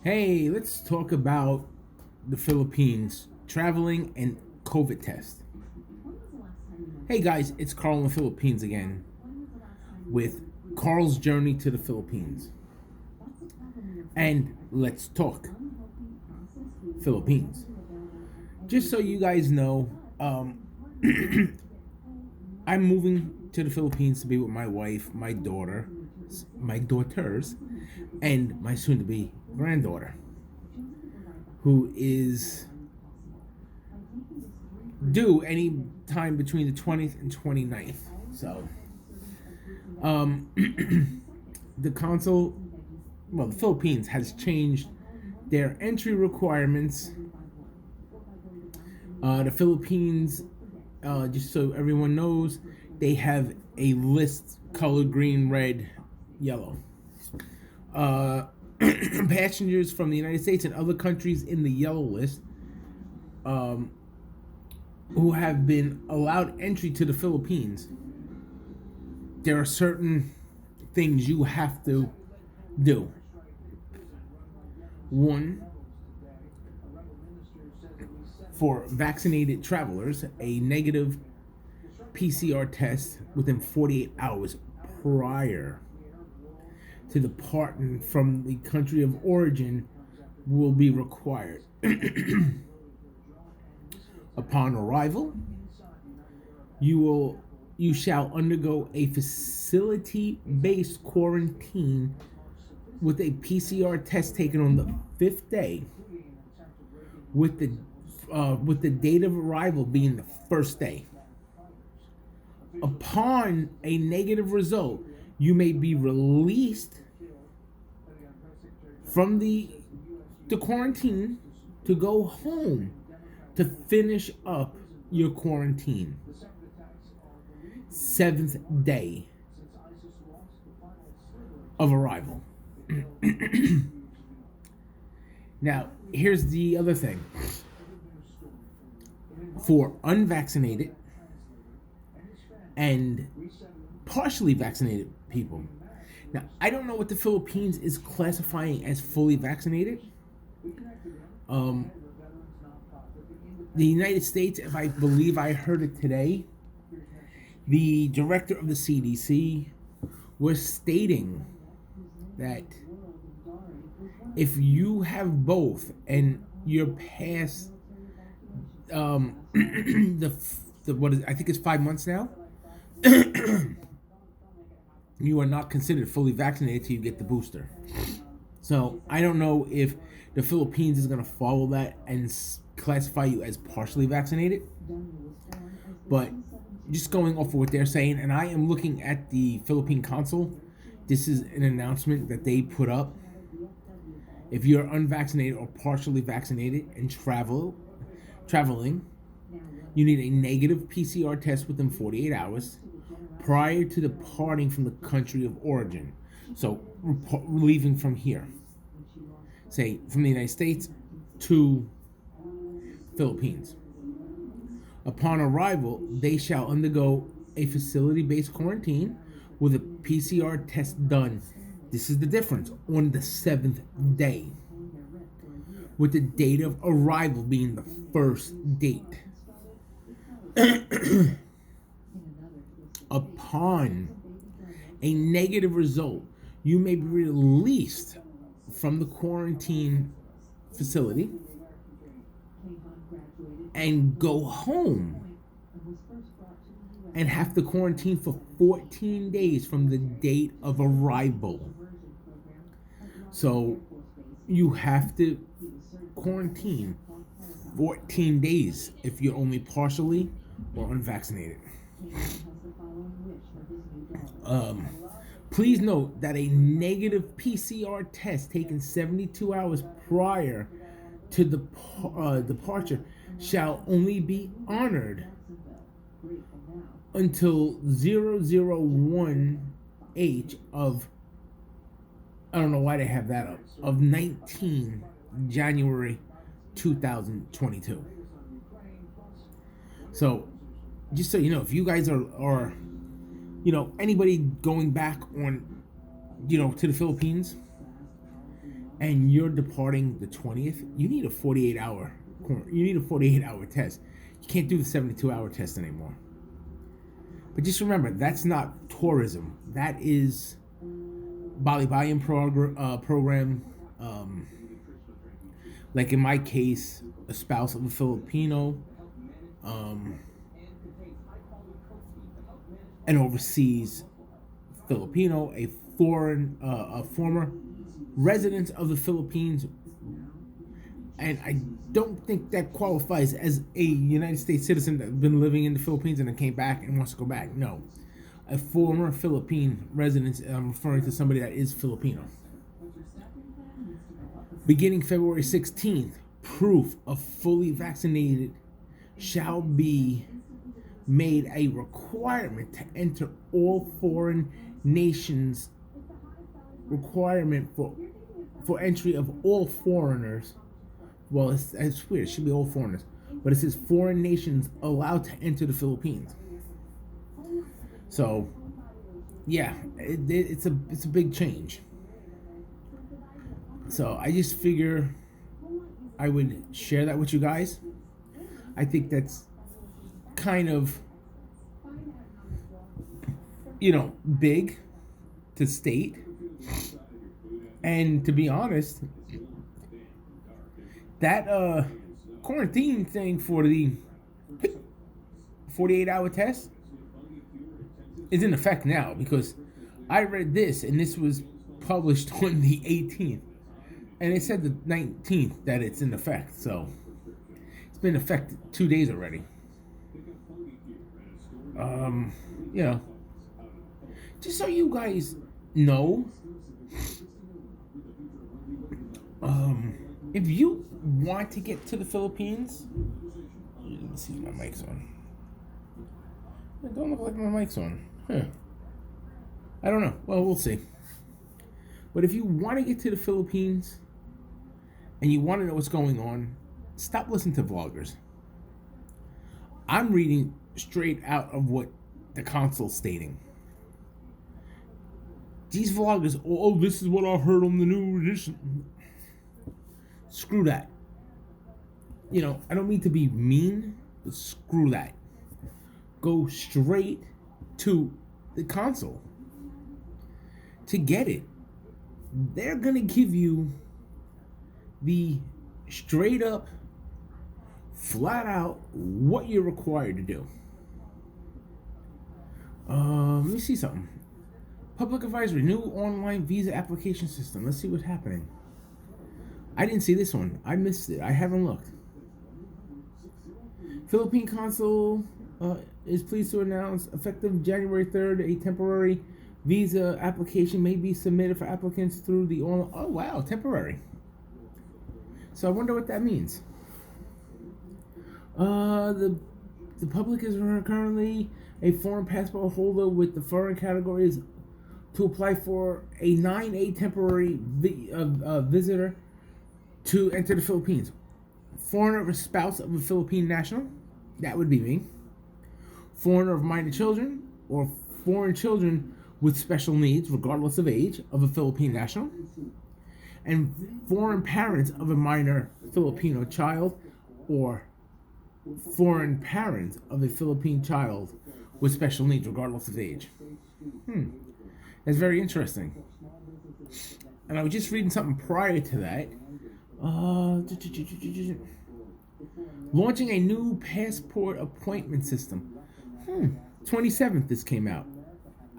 Hey, let's talk about the Philippines traveling and COVID test. Hey guys, it's Carl in the Philippines again with Carl's journey to the Philippines. And let's talk Philippines. Just so you guys know, I'm moving to the Philippines to be with my wife, my daughters, and my soon to be granddaughter, who is due any time between the 20th and 29th. So, um, the consul, the Philippines has changed their entry requirements. The Philippines, just so everyone knows, they have a list colored green, red, yellow. Uh, Passengers from the United States and other countries in the yellow list um, who have been allowed entry to the Philippines, there are certain things you have to do. One, for vaccinated travelers, a negative PCR test within 48 hours prior to departing from the country of origin will be required. Upon arrival, you shall undergo a facility-based quarantine with a PCR test taken on the fifth day, with the date of arrival being the first day. Upon a negative result, you may be released from the quarantine to go home to finish up your quarantine. Seventh day of arrival. Now, here's the other thing. For unvaccinated and partially vaccinated people. Now, I don't know what the Philippines is classifying as fully vaccinated. The United States, if I believe I heard it today, the director of the CDC was stating that if you have both and you're past the what is I think it's 5 months now, you are not considered fully vaccinated till you get the booster. So I don't know if the Philippines is going to follow that and classify you as partially vaccinated, but just going off of what they're saying, and I am looking at the Philippine consul. This is an announcement that they put up. If you're unvaccinated or partially vaccinated and traveling, you need a negative PCR test within 48 hours prior to departing from the country of origin. So leaving from here, say from the United States to Philippines. Upon arrival, they shall undergo a facility-based quarantine with a PCR test done. This is the difference, on the seventh day, with the date of arrival being the first date. Upon a negative result, you may be released from the quarantine facility and go home and have to quarantine for 14 days from the date of arrival. So you have to quarantine 14 days if you're only partially or unvaccinated. Please note that a negative PCR test taken 72 hours prior to the departure shall only be honored until 001H of, I don't know why they have that up, of 19 January 2022. So, just so you know, if you guys are anybody going back on, to the Philippines, and you're departing the 20th, you need a 48-hour. You need a 48-hour test. You can't do the 72-hour test anymore. But just remember, that's not tourism. That is Bali program. Like in my case, a spouse of a Filipino, an overseas Filipino, a former resident of the Philippines, and I don't think that qualifies as a United States citizen that's been living in the Philippines and then came back and wants to go back. No, a former Philippine resident. I'm referring to somebody that is Filipino. Beginning February 16th, proof of fully vaccinated shall be made a requirement to enter all foreign nations. Requirement for entry of all foreigners. Well, it's weird. It should be all foreigners, but it says foreign nations allowed to enter the Philippines. So, yeah, it's a big change. So I just figure I would share that with you guys. I think that's kind of, big to state. And to be honest, that quarantine thing for the 48-hour test is in effect now, because I read this and this was published on the 18th. And it said the 19th that it's in effect. So it's been in effect 2 days already. Just so you guys know, if you want to get to the Philippines, let me see if my mic's on. It don't look like my mic's on. I don't know. Well, we'll see. But if you want to get to the Philippines and you want to know what's going on, stop listening to vloggers. I'm reading straight out of what the consul's stating. These vloggers, this is what I heard on the news. Screw that. I don't mean to be mean, but screw that. Go straight to the consul to get it. They're going to give you the straight up, flat out, what you're required to do. Let me see something. Public advisory, new online visa application system. Let's see what's happening. I didn't see this one. I missed it. I haven't looked. Philippine consul is pleased to announce, effective January 3rd, a temporary visa application may be submitted for applicants through the online. Oh, wow, temporary. So I wonder what that means. The public is currently a foreign passport holder with the foreign categories to apply for a 9A temporary visitor to enter the Philippines. Foreigner or spouse of a Philippine national, that would be me. Foreigner of minor children or foreign children with special needs, regardless of age, of a Philippine national. And foreign parents of a minor Filipino child or foreign parents of a Philippine child with special needs, regardless of age. That's very interesting. And I was just reading something prior to that. Launching a new passport appointment system. 27th this came out.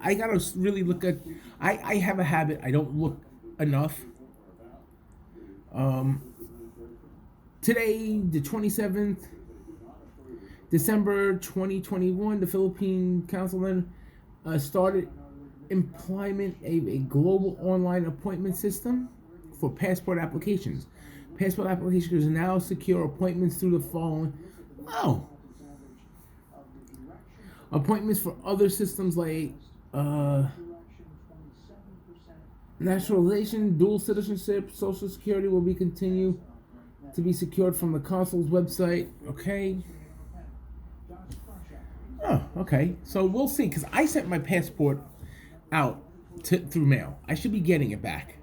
I gotta really look at. I have a habit. I don't look enough. Today, the 27th, December 2021, the Philippine Council then started implement a global online appointment system for passport applications. Passport applications now secure appointments through the following. Appointments for other systems like naturalization, dual citizenship, social security will be continue to be secured from the consul's website. Okay. Okay. So we'll see, because I sent my passport out through mail. I should be getting it back.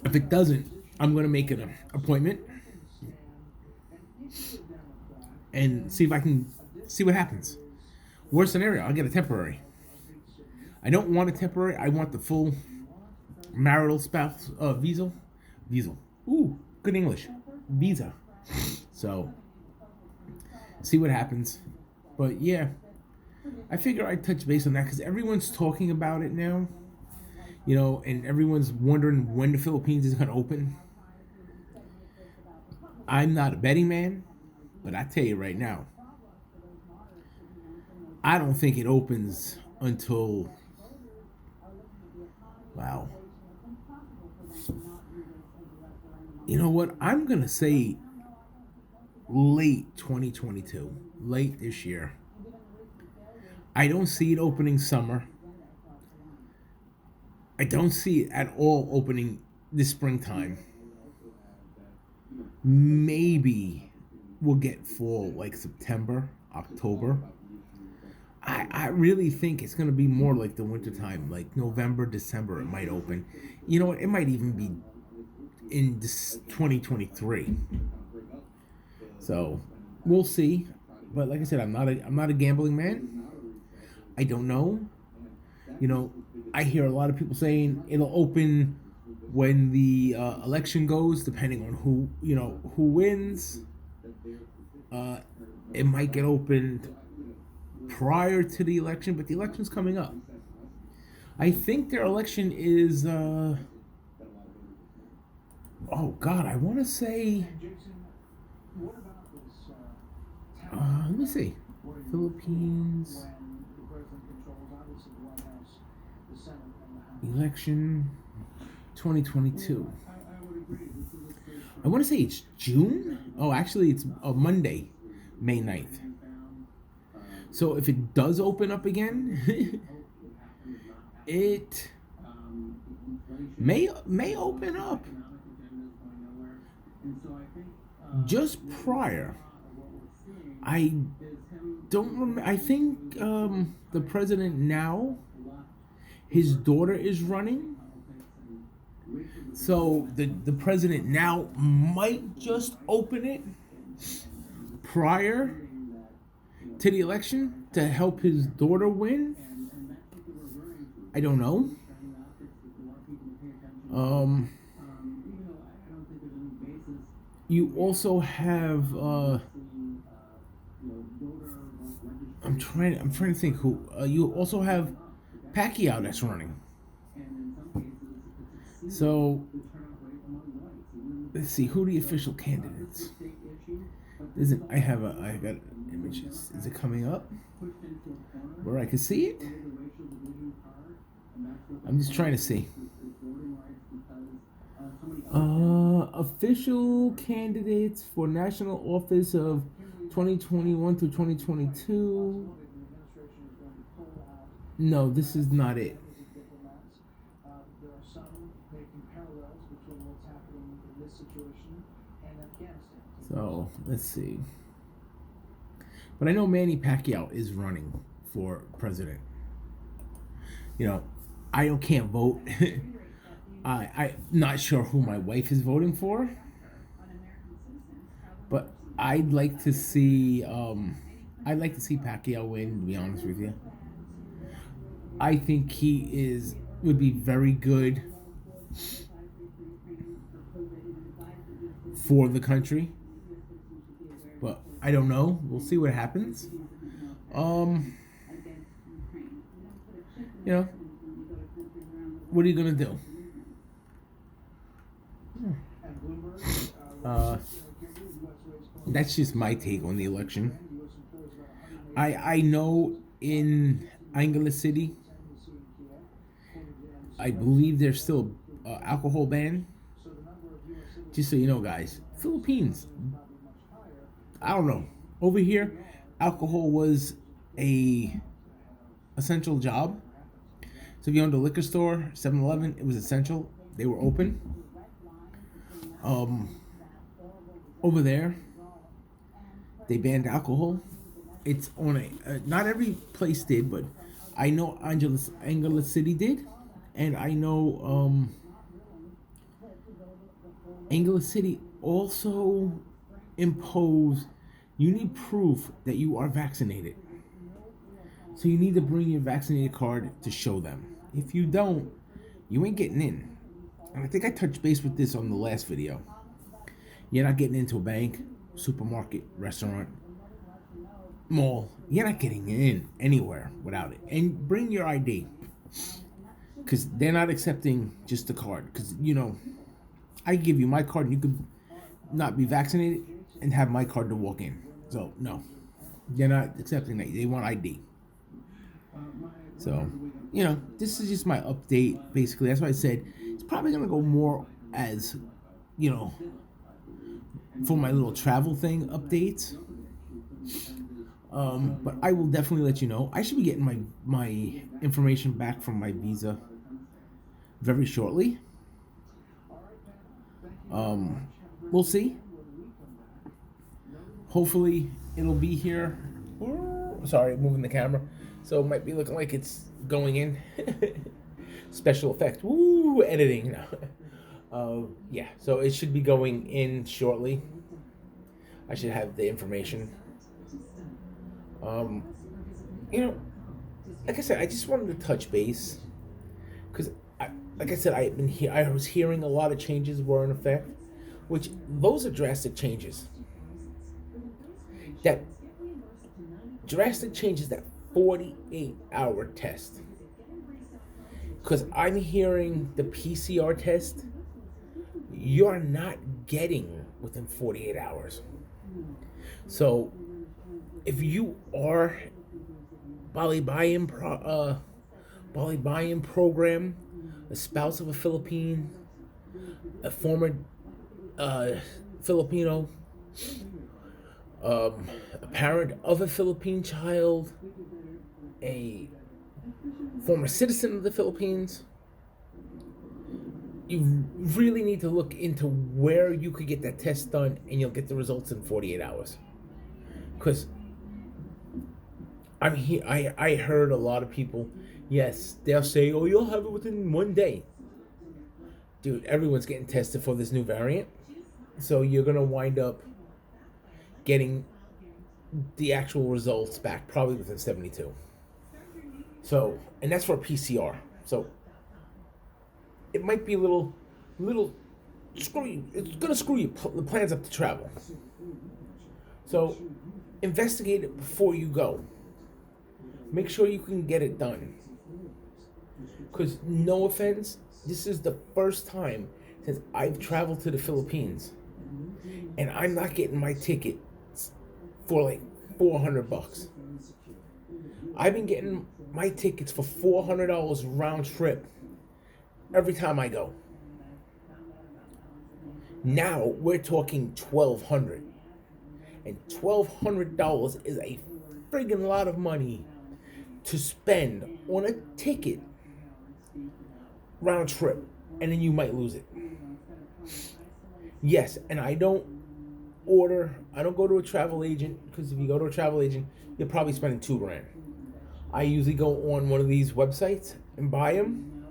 If it doesn't, I'm going to make an appointment and see if I can see what happens. Worst scenario, I'll get a temporary. I don't want a temporary. I want the full marital spouse visa. Visa. Ooh, good English. Visa. So, see what happens. But yeah, I figure I'd touch base on that because everyone's talking about it now. You know, and everyone's wondering when the Philippines is going to open. I'm not a betting man, but I tell you right now, I don't think it opens until, wow. You know what? I'm going to say late 2022, late this year. I don't see it opening summer. I don't see it at all opening this springtime. Maybe we'll get fall like September, October. I really think it's going to be more like the wintertime, like November, December it might open. You know what? It might even be in this 2023. So we'll see. But like I said, I'm not a gambling man. I don't know. You know, I hear a lot of people saying it'll open when the election goes, depending on who wins. It might get opened prior to the election, but the election's coming up. I think their election is oh God, I want to say let me see. Philippines election 2022. I want to say it's June. Oh, actually, it's Monday, May 9th. So if it does open up again, it may open up just prior. I don't remember. I think the president now, his daughter is running. So the president now might just open it prior to the election to help his daughter win. I don't know. You also have I'm trying to think who you also have Pacquiao that's running. So let's see who the official candidates. I got images. Is it coming up where I can see it? I'm just trying to see. Official candidates for national office of 2021 through 2022. No, this is not it. So, let's see. But I know Manny Pacquiao is running for president. You know, I can't vote. I'm not sure who my wife is voting for. But I'd like to see Pacquiao win, to be honest with you. I think he would be very good for the country. But I don't know. We'll see what happens. You know, what are you gonna do? That's just my take on the election. I know in Angeles City, I believe there's still alcohol ban. Just so you know, guys, Philippines, I don't know. Over here, alcohol was a essential job. So if you owned a liquor store, 7-Eleven, it was essential. They were open. Over there, they banned alcohol. It's on not every place did, but I know Angeles City did, and I know Angeles City also imposed. You need proof that you are vaccinated. So you need to bring your vaccinated card to show them. If you don't, you ain't getting in. And I think I touched base with this on the last video. You're not getting into a bank, supermarket, restaurant, mall. You're not getting in anywhere without it. And bring your ID. Because they're not accepting just the card. Because, I give you my card and you could not be vaccinated and have my card to walk in. So, no. They're not accepting that. They want ID. So, this is just my update, basically. That's why I said it's probably going to go more as, for my little travel thing updates. But I will definitely let you know. I should be getting my information back from my visa very shortly. We'll see. Hopefully it'll be here. Sorry, moving the camera. So it might be looking like it's going in. Special effects. Woo, editing. Yeah, so it should be going in shortly. I should have the information. Like I said, I just wanted to touch base. Because, like I said, I was hearing a lot of changes were in effect. Which, those are drastic changes. That 48-hour test. Because I'm hearing the PCR test, you're not getting within 48 hours. So, if you are Bali Bayan program, a spouse of a Philippine, a former Filipino, a parent of a Philippine child, a former citizen of the Philippines, you really need to look into where you could get that test done, and you'll get the results in 48 hours. Because I heard a lot of people, yes, they'll say, oh, you'll have it within 1 day. Dude, everyone's getting tested for this new variant. So you're going to wind up getting the actual results back probably within 72. So, and that's for PCR. So it might be a little screwy. It's going to screw your plans up to travel. So investigate it before you go. Make sure you can get it done. Because, no offense, this is the first time since I've traveled to the Philippines, and I'm not getting my ticket for like $400. I've been getting my tickets for $400 round trip every time I go. Now we're talking $1,200, and $1,200 is a friggin' lot of money to spend on a ticket round trip, and then you might lose it. Yes, and I don't go to a travel agent, because if you go to a travel agent, you're probably spending $2,000. I usually go on one of these websites and buy them,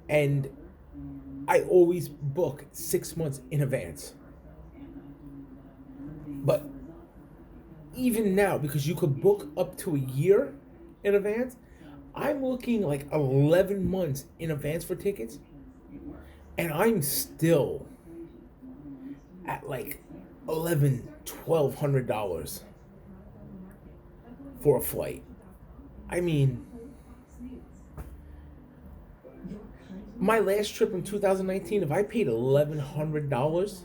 and I always book 6 months in advance. But even now, because you could book up to a year in advance, I'm looking like 11 months in advance for tickets, and I'm still at like $1,200 for a flight. I mean, my last trip in 2019, if I paid $1,100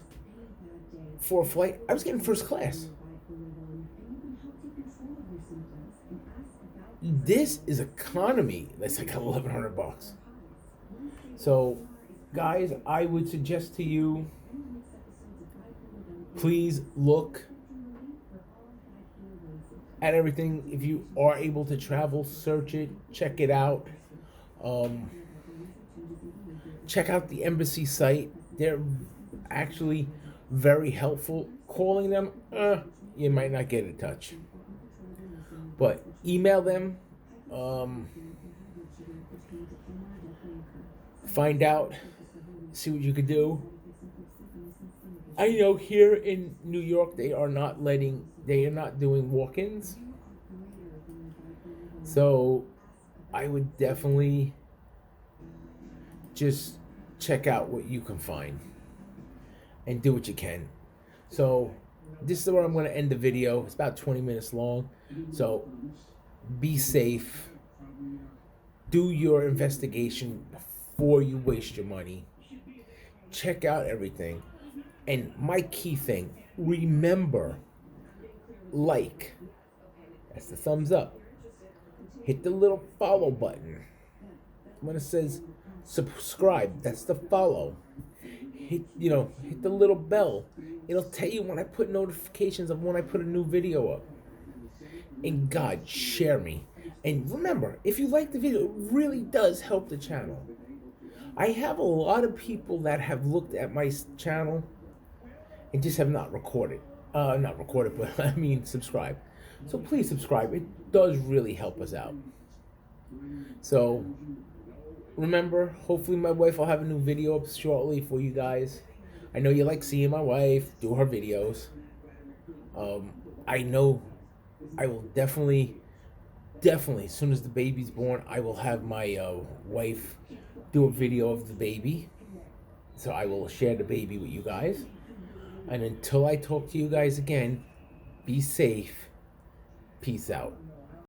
for a flight, I was getting first class. This is economy. That's like $1,100. So, guys, I would suggest to you, please look at everything. If you are able to travel, search it, check it out. Check out the embassy site. They're actually very helpful. Calling them, you might not get in touch. But email them, Find out, see what you could do. I know here in New York they are not doing walk-ins. So I would definitely just check out what you can find and do what you can. So this is where I'm going to end the video. It's about 20 minutes long. So be safe. Do your investigation before you waste your money. Check out everything. And my key thing, remember, that's the thumbs up. Hit the little follow button. When it says subscribe, that's the follow. Hit the little bell. It'll tell you when I put notifications of when I put a new video up. And God, share me. And remember, if you like the video, it really does help the channel. I have a lot of people that have looked at my channel and just have not recorded. But I mean subscribe. So please subscribe. It does really help us out. So remember, hopefully my wife will have a new video up shortly for you guys. I know you like seeing my wife do her videos. I know I will definitely, as soon as the baby's born, I will have my wife do a video of the baby. So I will share the baby with you guys. And until I talk to you guys again, be safe. Peace out.